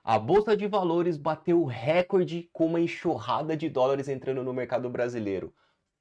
A Bolsa de Valores bateu recorde com uma enxurrada de dólares entrando no mercado brasileiro.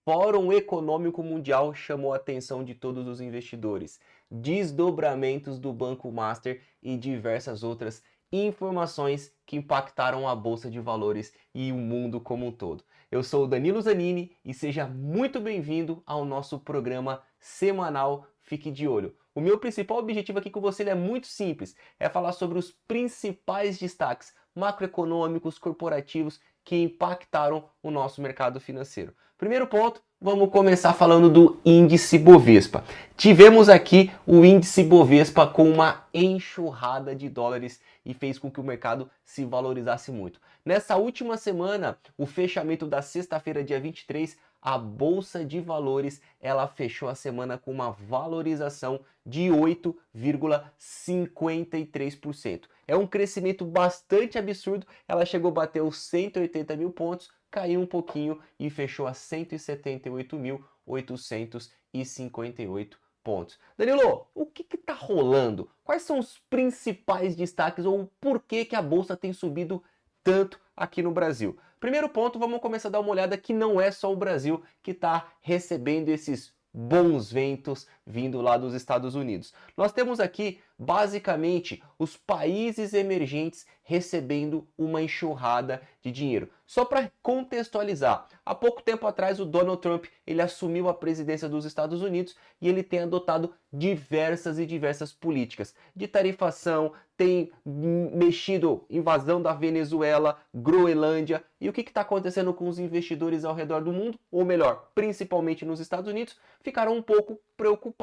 Fórum Econômico Mundial chamou a atenção de todos os investidores. Desdobramentos do Banco Master e diversas outras informações que impactaram a Bolsa de Valores e o mundo como um todo. Eu sou o Danilo Zanini e seja muito bem-vindo ao nosso programa semanal Fique de Olho. O meu principal objetivo aqui com você é muito simples, é falar sobre os principais destaques macroeconômicos, corporativos que impactaram o nosso mercado financeiro. Primeiro ponto, vamos começar falando do índice Bovespa. Tivemos aqui o índice Bovespa com uma enxurrada de dólares e fez com que o mercado se valorizasse muito. Nessa última semana, o fechamento da sexta-feira, dia 23, a Bolsa de Valores, ela fechou a semana com uma valorização de 8,53%. É um crescimento bastante absurdo, ela chegou a bater os 180 mil pontos, caiu um pouquinho e fechou a 178.858 pontos. Danilo, o que está rolando? Quais são os principais destaques ou por que a Bolsa tem subido tanto aqui no Brasil? Primeiro ponto, vamos começar a dar uma olhada que não é só o Brasil que está recebendo esses bons ventos vindo lá dos Estados Unidos. Nós temos aqui, basicamente, os países emergentes recebendo uma enxurrada de dinheiro. Só para contextualizar, há pouco tempo atrás o Donald Trump ele assumiu a presidência dos Estados Unidos e ele tem adotado diversas políticas de tarifação, tem mexido invasão da Venezuela, Groenlândia. E o que está acontecendo com os investidores ao redor do mundo? Ou melhor, principalmente nos Estados Unidos, ficaram um pouco preocupados.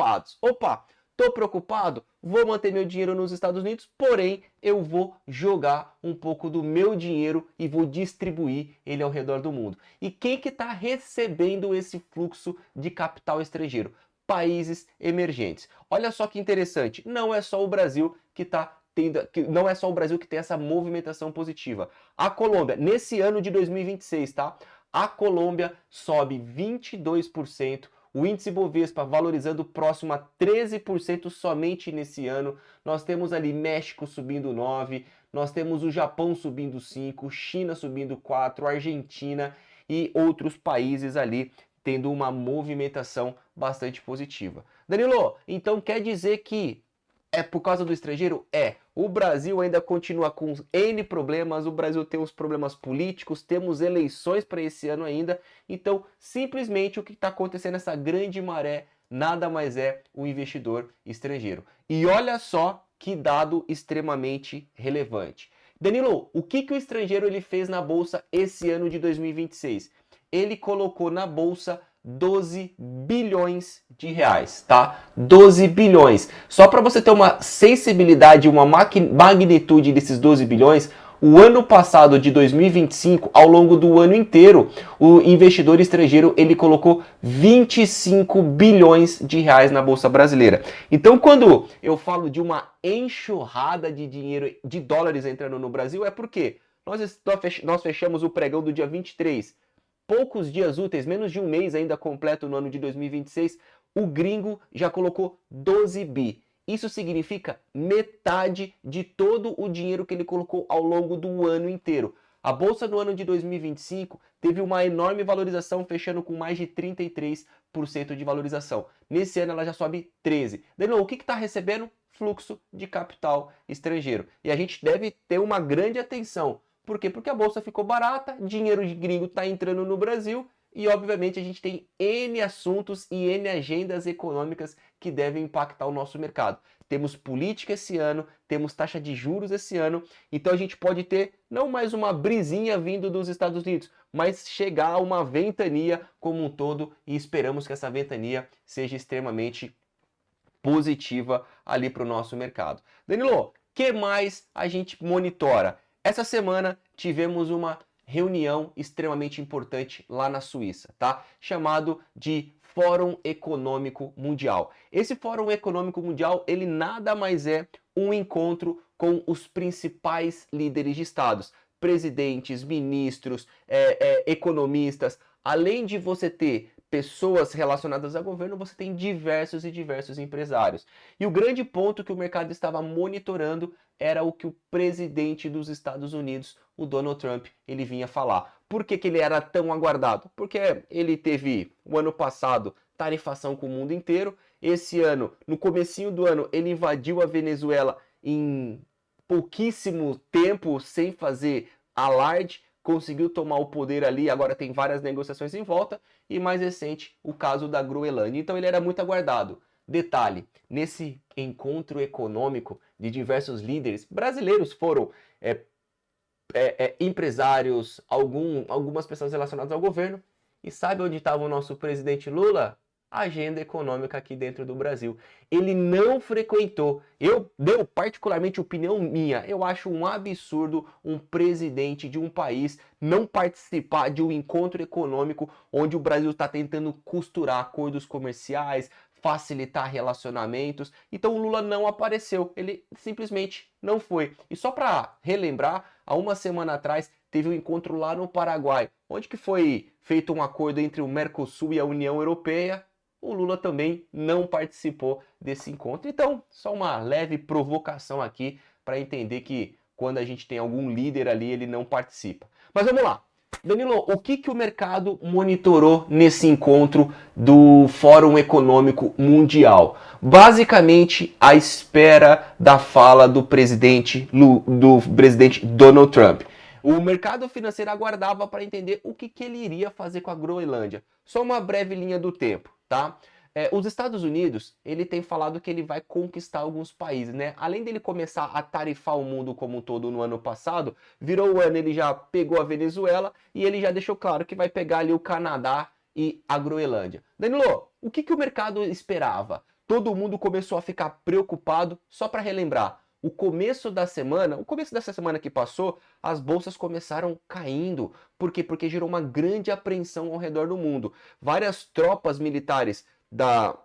Opa, estou preocupado, vou manter meu dinheiro nos Estados Unidos, porém eu vou jogar um pouco do meu dinheiro e vou distribuir ele ao redor do mundo. E quem que está recebendo esse fluxo de capital estrangeiro? Países emergentes. Olha só que interessante, não é só o Brasil que está não é só o Brasil que tem essa movimentação positiva. A Colômbia, nesse ano de 2026, tá? A Colômbia sobe 22%, o índice Bovespa valorizando próximo a 13% somente nesse ano. Nós temos ali México subindo 9%, nós temos o Japão subindo 5%, China subindo 4%, Argentina e outros países ali tendo uma movimentação bastante positiva. Danilo, então quer dizer que é por causa do estrangeiro? É. O Brasil ainda continua com N problemas, o Brasil tem os problemas políticos, temos eleições para esse ano ainda, então simplesmente o que está acontecendo nessa grande maré nada mais é o investidor estrangeiro. E olha só que dado extremamente relevante. Danilo, o que o estrangeiro ele fez na Bolsa esse ano de 2026? Ele colocou na Bolsa 12 bilhões de reais, tá? 12 bilhões. Só para você ter uma sensibilidade, uma magnitude desses 12 bilhões, o ano passado de 2025, ao longo do ano inteiro, o investidor estrangeiro ele colocou 25 bilhões de reais na Bolsa Brasileira. Então, quando eu falo de uma enxurrada de dinheiro, de dólares entrando no Brasil, é porque nós fechamos o pregão do dia 23. Poucos dias úteis, menos de um mês ainda completo no ano de 2026, o gringo já colocou 12 bi. Isso significa metade de todo o dinheiro que ele colocou ao longo do ano inteiro. A bolsa no ano de 2025 teve uma enorme valorização, fechando com mais de 33% de valorização. Nesse ano ela já sobe 13%. Danilo, o que está recebendo? Fluxo de capital estrangeiro. E a gente deve ter uma grande atenção. Por quê? Porque a bolsa ficou barata, dinheiro de gringo está entrando no Brasil e, obviamente, a gente tem N assuntos e N agendas econômicas que devem impactar o nosso mercado. Temos política esse ano, temos taxa de juros esse ano, então a gente pode ter não mais uma brisinha vindo dos Estados Unidos, mas chegar a uma ventania como um todo e esperamos que essa ventania seja extremamente positiva ali para o nosso mercado. Danilo, que mais a gente monitora? Essa semana tivemos uma reunião extremamente importante lá na Suíça, tá? Chamado de Fórum Econômico Mundial. Esse Fórum Econômico Mundial, ele nada mais é um encontro com os principais líderes de estados, presidentes, ministros, economistas. Além de você ter pessoas relacionadas ao governo, você tem diversos e diversos empresários. E o grande ponto que o mercado estava monitorando era o que o presidente dos Estados Unidos, o Donald Trump, ele vinha falar. Por que ele era tão aguardado? Porque ele teve, o ano passado, tarifação com o mundo inteiro. Esse ano, no comecinho do ano, ele invadiu a Venezuela em pouquíssimo tempo, sem fazer alarde, conseguiu tomar o poder ali, agora tem várias negociações em volta, e mais recente, o caso da Groenlândia. Então ele era muito aguardado. Detalhe, nesse encontro econômico de diversos líderes, brasileiros foram empresários, algumas pessoas relacionadas ao governo, e sabe onde estava o nosso presidente Lula? A agenda econômica aqui dentro do Brasil. Ele não frequentou. Deu particularmente opinião minha. Eu acho um absurdo um presidente de um país não participar de um encontro econômico onde o Brasil está tentando costurar acordos comerciais, facilitar relacionamentos. Então o Lula não apareceu. Ele simplesmente não foi. E só para relembrar, há uma semana atrás teve um encontro lá no Paraguai, onde que foi feito um acordo entre o Mercosul e a União Europeia. O Lula também não participou desse encontro. Então, só uma leve provocação aqui para entender que quando a gente tem algum líder ali, ele não participa. Mas vamos lá. Danilo, o que o mercado monitorou nesse encontro do Fórum Econômico Mundial? Basicamente, a espera da fala do presidente Donald Trump. O mercado financeiro aguardava para entender o que ele iria fazer com a Groenlândia. Só uma breve linha do tempo, tá? Os Estados Unidos, ele tem falado que ele vai conquistar alguns países, né? Além dele começar a tarifar o mundo como um todo no ano passado, virou o ano, ele já pegou a Venezuela e ele já deixou claro que vai pegar ali o Canadá e a Groenlândia. Danilo, o que o mercado esperava? Todo mundo começou a ficar preocupado, só para relembrar. O começo dessa semana que passou, as bolsas começaram caindo. Por quê? Porque gerou uma grande apreensão ao redor do mundo. Várias tropas militares da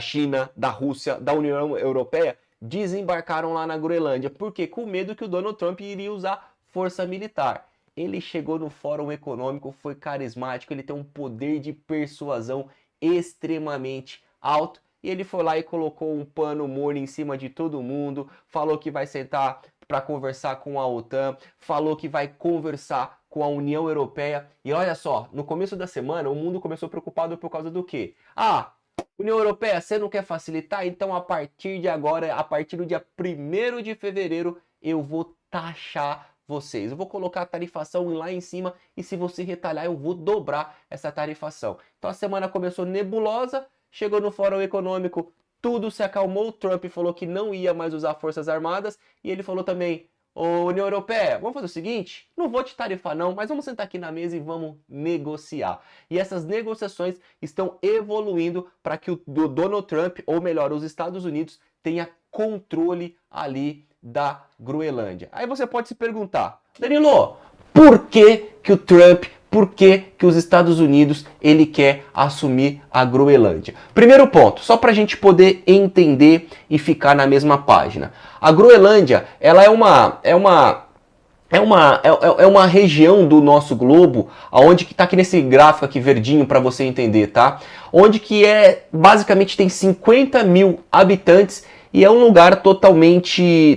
China, da Rússia, da União Europeia desembarcaram lá na Groenlândia. Por quê? Com medo que o Donald Trump iria usar força militar. Ele chegou no Fórum Econômico, foi carismático, ele tem um poder de persuasão extremamente alto. E ele foi lá e colocou um pano morno em cima de todo mundo, falou que vai sentar para conversar com a OTAN, falou que vai conversar com a União Europeia. E olha só, no começo da semana, o mundo começou preocupado por causa do quê? União Europeia, você não quer facilitar? Então a partir de agora, a partir do dia 1º de fevereiro, eu vou taxar vocês. Eu vou colocar a tarifação lá em cima e se você retalhar, eu vou dobrar essa tarifação. Então a semana começou nebulosa. Chegou no Fórum Econômico, tudo se acalmou, Trump falou que não ia mais usar forças armadas e ele falou também, União Europeia, vamos fazer o seguinte, não vou te tarifar não, mas vamos sentar aqui na mesa e vamos negociar. E essas negociações estão evoluindo para que o Donald Trump, ou melhor, os Estados Unidos, tenha controle ali da Groenlândia. Aí você pode se perguntar, Danilo, por que o Trump... Por que os Estados Unidos ele quer assumir a Groenlândia? Primeiro ponto, só para a gente poder entender e ficar na mesma página. A Groenlândia, ela é uma região do nosso globo, aonde que tá aqui nesse gráfico aqui verdinho para você entender, tá? Onde que basicamente tem 50 mil habitantes e é um lugar totalmente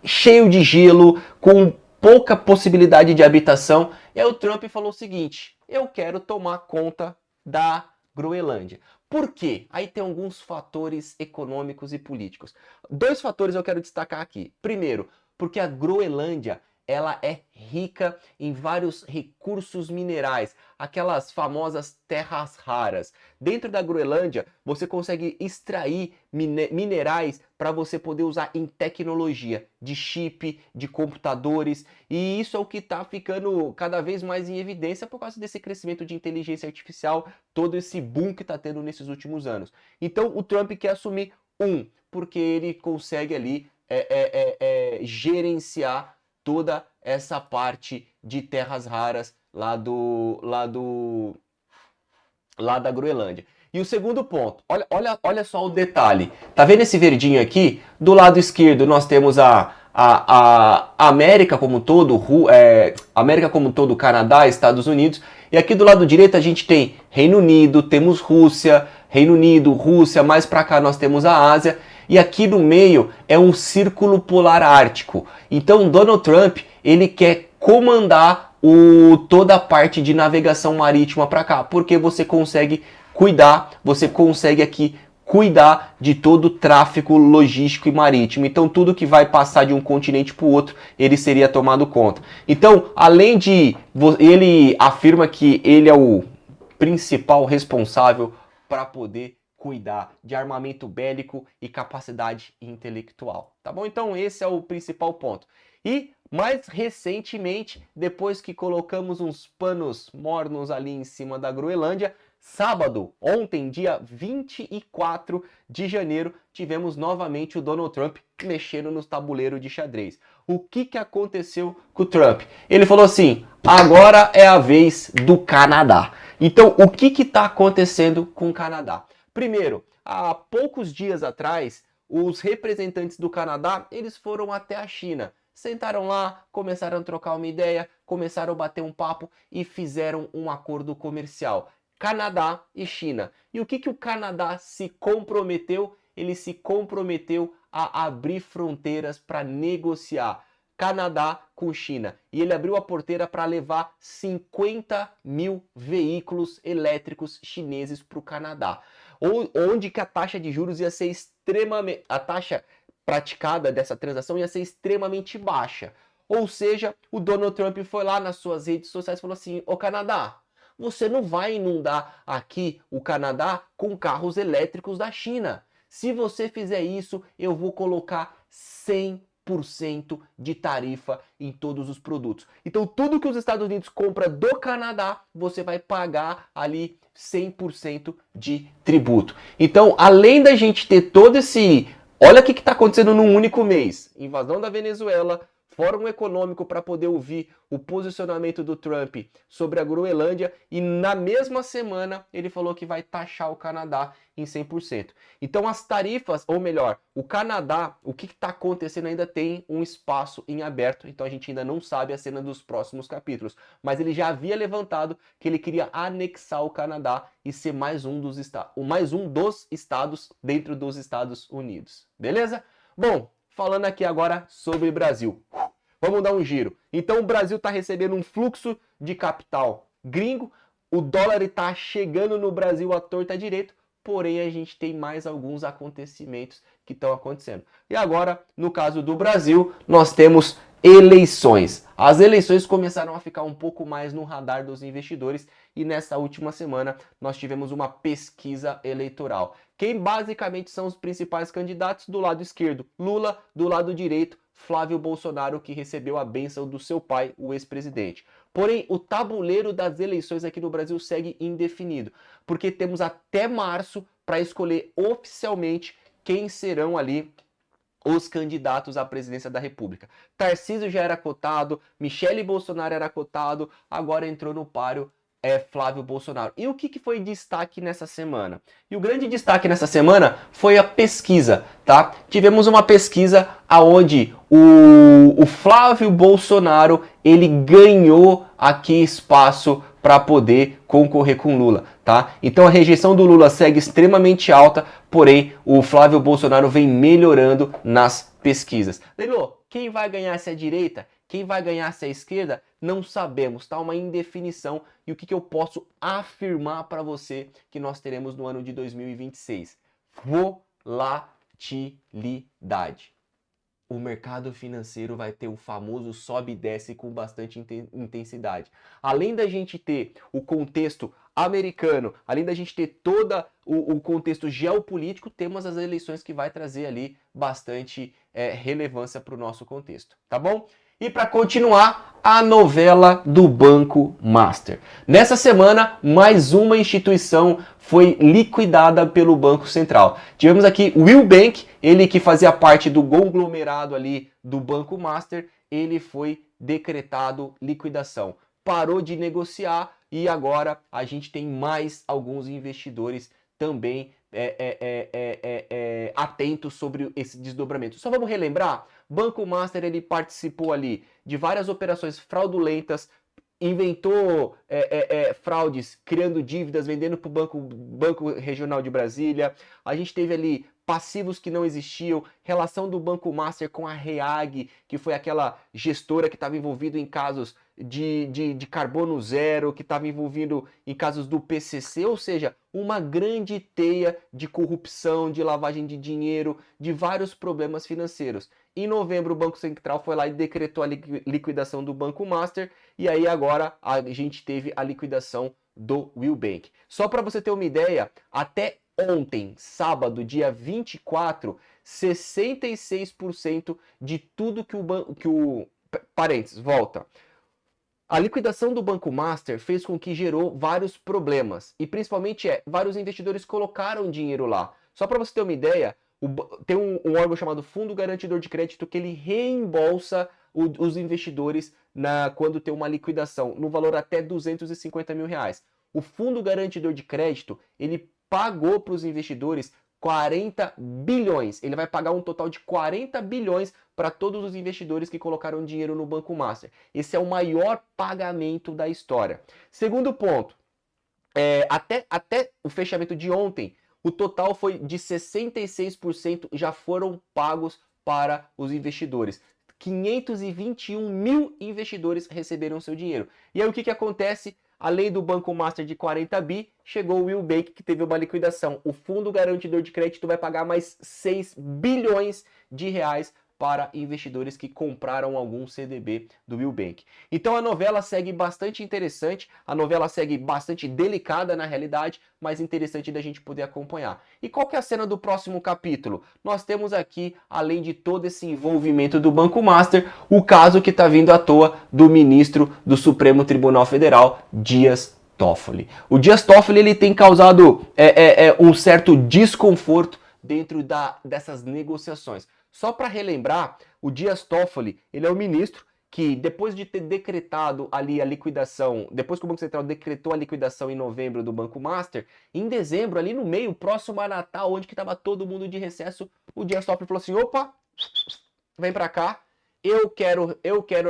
cheio de gelo, com pouca possibilidade de habitação. E aí o Trump falou o seguinte, eu quero tomar conta da Groenlândia. Por quê? Aí tem alguns fatores econômicos e políticos. 2 fatores eu quero destacar aqui. Primeiro, porque a Groenlândia ela é rica em vários recursos minerais, aquelas famosas terras raras. Dentro da Groenlândia, você consegue extrair minerais para você poder usar em tecnologia, de chip, de computadores, e isso é o que está ficando cada vez mais em evidência por causa desse crescimento de inteligência artificial, todo esse boom que está tendo nesses últimos anos. Então o Trump quer assumir porque ele consegue ali gerenciar toda essa parte de terras raras lá da Groenlândia. E o segundo ponto, olha só o detalhe. Tá vendo esse verdinho aqui? Do lado esquerdo nós temos a a América como um todo, América como um todo, Canadá, Estados Unidos, e aqui do lado direito a gente tem Reino Unido, temos Rússia, Reino Unido, Rússia, mais para cá nós temos a Ásia, e aqui no meio é um círculo polar ártico. Então Donald Trump, ele quer comandar toda a parte de navegação marítima para cá, porque você consegue aqui cuidar de todo o tráfego logístico e marítimo. Então, tudo que vai passar de um continente para o outro, ele seria tomado conta. Então, além de... ele afirma que ele é o principal responsável para poder cuidar de armamento bélico e capacidade intelectual. Tá bom? Então, esse é o principal ponto. E, mais recentemente, depois que colocamos uns panos mornos ali em cima da Groenlândia, sábado, ontem, dia 24 de janeiro, tivemos novamente o Donald Trump mexendo no tabuleiro de xadrez. O que aconteceu com o Trump? Ele falou assim, agora é a vez do Canadá. Então, o que está acontecendo com o Canadá? Primeiro, há poucos dias atrás, os representantes do Canadá, eles foram até a China. Sentaram lá, começaram a trocar uma ideia, começaram a bater um papo e fizeram um acordo comercial. Canadá e China. E o que o Canadá se comprometeu? Ele se comprometeu a abrir fronteiras para negociar. Canadá com China. E ele abriu a porteira para levar 50 mil veículos elétricos chineses para o Canadá. Onde que a taxa de juros ia ser extremamente... A taxa praticada dessa transação ia ser extremamente baixa. Ou seja, o Donald Trump foi lá nas suas redes sociais e falou assim, ô Canadá, você não vai inundar aqui o Canadá com carros elétricos da China. Se você fizer isso, eu vou colocar 100% de tarifa em todos os produtos. Então, tudo que os Estados Unidos compra do Canadá, você vai pagar ali 100% de tributo. Então, além da gente ter todo esse... Olha o que está acontecendo num único mês. Invasão da Venezuela, Fórum Econômico para poder ouvir o posicionamento do Trump sobre a Groenlândia e na mesma semana ele falou que vai taxar o Canadá em 100%. Então as tarifas, ou melhor, o Canadá, o que está acontecendo ainda tem um espaço em aberto, então a gente ainda não sabe a cena dos próximos capítulos, mas ele já havia levantado que ele queria anexar o Canadá e ser mais um dos estados dentro dos Estados Unidos. Beleza? Bom, falando aqui agora sobre o Brasil. Vamos dar um giro. Então o Brasil está recebendo um fluxo de capital gringo, o dólar está chegando no Brasil à torta direito, porém a gente tem mais alguns acontecimentos que estão acontecendo. E agora, no caso do Brasil, nós temos eleições. As eleições começaram a ficar um pouco mais no radar dos investidores e nessa última semana nós tivemos uma pesquisa eleitoral. Quem basicamente são os principais candidatos? Do lado esquerdo, Lula, do lado direito, Flávio Bolsonaro, que recebeu a bênção do seu pai, o ex-presidente. Porém, o tabuleiro das eleições aqui no Brasil segue indefinido, porque temos até março para escolher oficialmente quem serão ali os candidatos à presidência da República. Tarcísio já era cotado, Michele Bolsonaro era cotado, agora entrou no páreo Flávio Bolsonaro. E o que foi destaque nessa semana? E o grande destaque nessa semana foi a pesquisa, tá? Tivemos uma pesquisa aonde o Flávio Bolsonaro, ele ganhou aqui espaço para poder concorrer com Lula, tá? Então a rejeição do Lula segue extremamente alta, porém o Flávio Bolsonaro vem melhorando nas pesquisas. Danilo, quem vai ganhar se é a direita? Quem vai ganhar se é a esquerda? Não sabemos, tá? Uma indefinição. E o que eu posso afirmar para você que nós teremos no ano de 2026? Volatilidade. O mercado financeiro vai ter o famoso sobe e desce com bastante intensidade. Além da gente ter o contexto americano, além da gente ter todo o contexto geopolítico, temos as eleições que vai trazer ali bastante relevância para o nosso contexto, tá bom? E para continuar, a novela do Banco Master. Nessa semana, mais uma instituição foi liquidada pelo Banco Central. Tivemos aqui o Will Bank, ele que fazia parte do conglomerado ali do Banco Master, ele foi decretado liquidação. Parou de negociar e agora a gente tem mais alguns investidores também atentos sobre esse desdobramento. Só vamos relembrar, Banco Master ele participou ali de várias operações fraudulentas, inventou fraudes, criando dívidas, vendendo para o Banco Regional de Brasília. A gente teve ali passivos que não existiam, relação do Banco Master com a REAG, que foi aquela gestora que estava envolvida em casos de carbono zero, que estava envolvido em casos do PCC, ou seja, uma grande teia de corrupção, de lavagem de dinheiro, de vários problemas financeiros. Em novembro, o Banco Central foi lá e decretou a liquidação do Banco Master, e aí agora a gente teve a liquidação do Will Bank. Só para você ter uma ideia, até ontem, sábado, dia 24, 66% de tudo que o parênteses, volta. A liquidação do Banco Master fez com que gerou vários problemas e principalmente vários investidores colocaram dinheiro lá. Só para você ter uma ideia, tem um órgão chamado Fundo Garantidor de Crédito que ele reembolsa os investidores quando tem uma liquidação, no valor até 250 mil reais. O Fundo Garantidor de Crédito, ele pagou para os investidores 40 bilhões. Ele vai pagar um total de 40 bilhões para todos os investidores que colocaram dinheiro no Banco Master. Esse é o maior pagamento da história. Segundo ponto, até o fechamento de ontem, o total foi de 66% já foram pagos para os investidores. 521 mil investidores receberam seu dinheiro. E aí o que acontece? Além do Banco Master de 40 bi, chegou o Will Bank, que teve uma liquidação. O Fundo Garantidor de Crédito vai pagar mais 6 bilhões de reais para investidores que compraram algum CDB do Will Bank. Então a novela segue bastante interessante, a novela segue bastante delicada na realidade, mas interessante da gente poder acompanhar. E qual que é a cena do próximo capítulo? Nós temos aqui, além de todo esse envolvimento do Banco Master, o caso que está vindo à toa do ministro do Supremo Tribunal Federal, Dias Toffoli. O Dias Toffoli ele tem causado um certo desconforto dentro dessas negociações. Só para relembrar, o Dias Toffoli, ele é o ministro que depois de ter decretado ali a liquidação, depois que o Banco Central decretou a liquidação em novembro do Banco Master, em dezembro, ali no meio, próximo a Natal, onde que estava todo mundo de recesso, o Dias Toffoli falou assim, opa, vem para cá, eu quero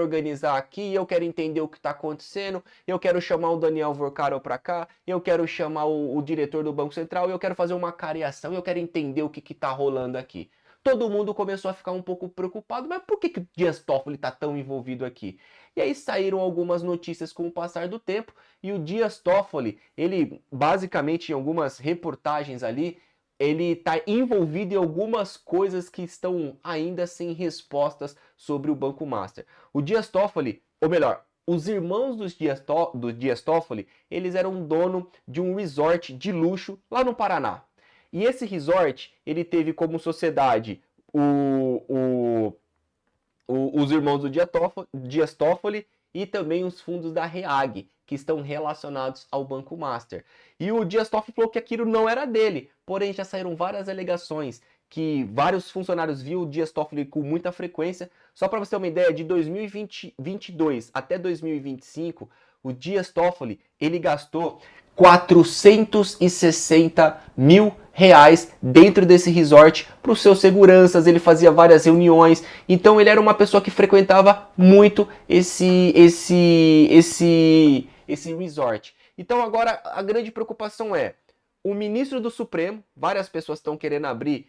organizar aqui, eu quero entender o que está acontecendo, eu quero chamar o Daniel Vorcaro para cá, eu quero chamar o diretor do Banco Central, eu quero fazer uma cariação, eu quero entender o que está rolando aqui. Todo mundo começou a ficar um pouco preocupado, mas por que o Dias Toffoli está tão envolvido aqui? E aí saíram algumas notícias com o passar do tempo, e o Dias Toffoli, ele basicamente em algumas reportagens ali, ele está envolvido em algumas coisas que estão ainda sem respostas sobre o Banco Master. O Dias Toffoli, ou melhor, os irmãos do Dias Toffoli, eles eram dono de um resort de luxo lá no Paraná. E esse resort, ele teve como sociedade os irmãos do Dias Toffoli e também os fundos da REAG, que estão relacionados ao Banco Master. E o Dias Toffoli falou que aquilo não era dele, porém já saíram várias alegações que vários funcionários viam o Dias Toffoli com muita frequência. Só para você ter uma ideia, de 2022 até 2025, o Dias Toffoli, ele gastou 460 mil reais dentro desse resort para os seus seguranças, ele fazia várias reuniões, então ele era uma pessoa que frequentava muito esse resort. Então agora a grande preocupação é, o ministro do Supremo, várias pessoas estão querendo abrir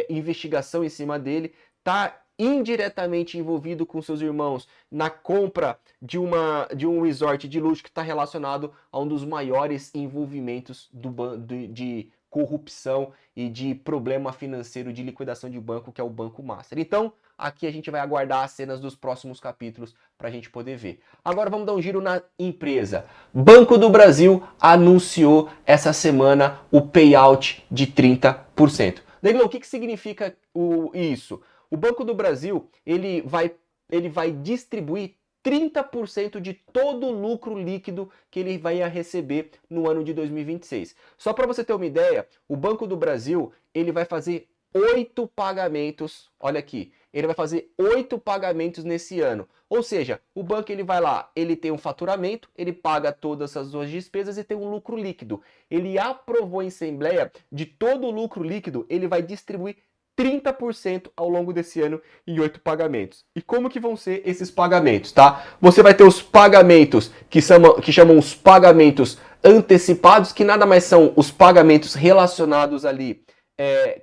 investigação em cima dele, tá indiretamente envolvido com seus irmãos na compra de um resort de luxo que está relacionado a um dos maiores envolvimentos de corrupção e de problema financeiro de liquidação de banco, que é o Banco Master. Então, aqui a gente vai aguardar as cenas dos próximos capítulos para a gente poder ver. Agora vamos dar um giro na empresa. Banco do Brasil anunciou essa semana o payout de 30%. Danilo, o que significa isso? O Banco do Brasil, ele vai distribuir 30% de todo o lucro líquido que ele vai receber no ano de 2026. Só para você ter uma ideia, o Banco do Brasil, ele vai fazer 8 pagamentos, olha aqui, ele vai fazer 8 pagamentos nesse ano. Ou seja, o banco ele vai lá, ele tem um faturamento, ele paga todas as suas despesas e tem um lucro líquido. Ele aprovou em assembleia de todo o lucro líquido, ele vai distribuir 30% ao longo desse ano em 8 pagamentos. E como que vão ser esses pagamentos, tá? Você vai ter os pagamentos que chamam os pagamentos antecipados, que nada mais são os pagamentos relacionados ali,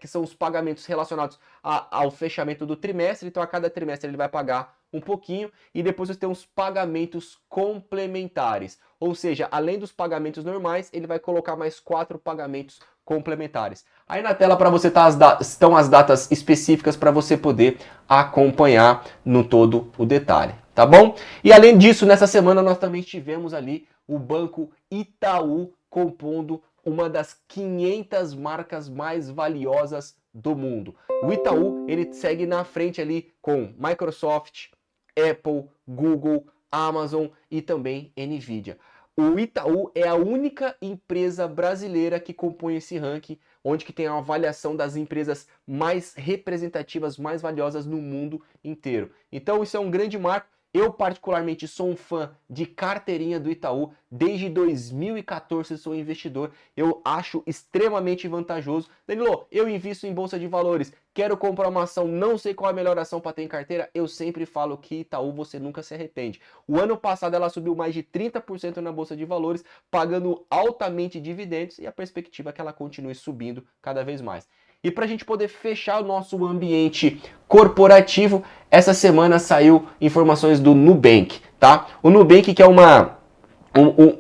que são os pagamentos relacionados ao fechamento do trimestre. Então, a cada trimestre ele vai pagar um pouquinho, e depois você tem os pagamentos complementares. Ou seja, além dos pagamentos normais, ele vai colocar mais 4 pagamentos complementares. Aí na tela para você estão as datas específicas para você poder acompanhar no todo o detalhe, tá bom? E além disso, nessa semana nós também tivemos ali o Banco Itaú compondo uma das 500 marcas mais valiosas do mundo. O Itaú, ele segue na frente ali com Microsoft, Apple, Google, Amazon e também Nvidia. O Itaú é a única empresa brasileira que compõe esse ranking, onde que tem a avaliação das empresas mais representativas, mais valiosas no mundo inteiro. Então isso é um grande marco. Eu particularmente sou um fã de carteirinha do Itaú, desde 2014 sou investidor, eu acho extremamente vantajoso. Danilo, eu invisto em bolsa de valores, quero comprar uma ação, não sei qual é a melhor ação para ter em carteira, eu sempre falo que Itaú você nunca se arrepende. O ano passado ela subiu mais de 30% na bolsa de valores, pagando altamente dividendos, e a perspectiva é que ela continue subindo cada vez mais. E para a gente poder fechar o nosso ambiente corporativo, essa semana saiu informações do Nubank, tá? O Nubank, que é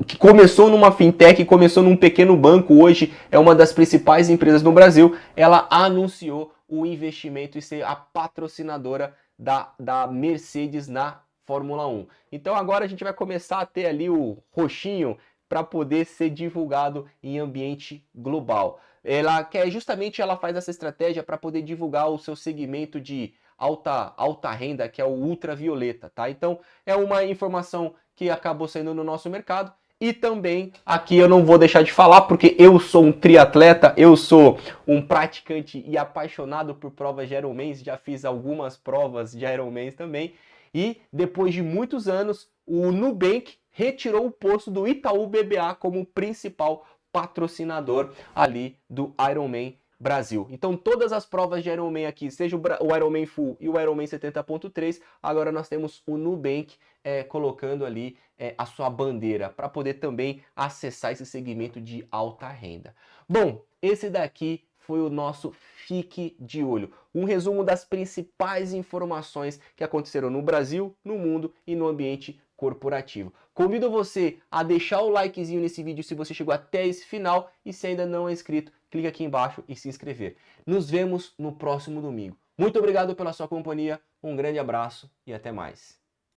que começou numa fintech, começou num pequeno banco, hoje é uma das principais empresas no Brasil, ela anunciou o investimento e ser a patrocinadora da Mercedes na Fórmula 1. Então agora a gente vai começar a ter ali o roxinho para poder ser divulgado em ambiente global. Ela faz essa estratégia para poder divulgar o seu segmento de alta renda, que é o ultravioleta, tá? Então é uma informação que acabou saindo no nosso mercado. E também aqui eu não vou deixar de falar, porque eu sou um triatleta, eu sou um praticante e apaixonado por provas de Ironmans, já fiz algumas provas de Ironmans também. E depois de muitos anos, o Nubank retirou o posto do Itaú BBA como principal patrocinador ali do Ironman Brasil. Então todas as provas de Ironman aqui, seja o Ironman Full e o Ironman 70.3, agora nós temos o Nubank colocando ali a sua bandeira para poder também acessar esse segmento de alta renda. Bom, esse daqui foi o nosso Fique de Olho. Um resumo das principais informações que aconteceram no Brasil, no mundo e no ambiente corporativo. Convido você a deixar o likezinho nesse vídeo se você chegou até esse final, e se ainda não é inscrito, clica aqui embaixo e se inscrever. Nos vemos no próximo domingo. Muito obrigado pela sua companhia, um grande abraço e até mais.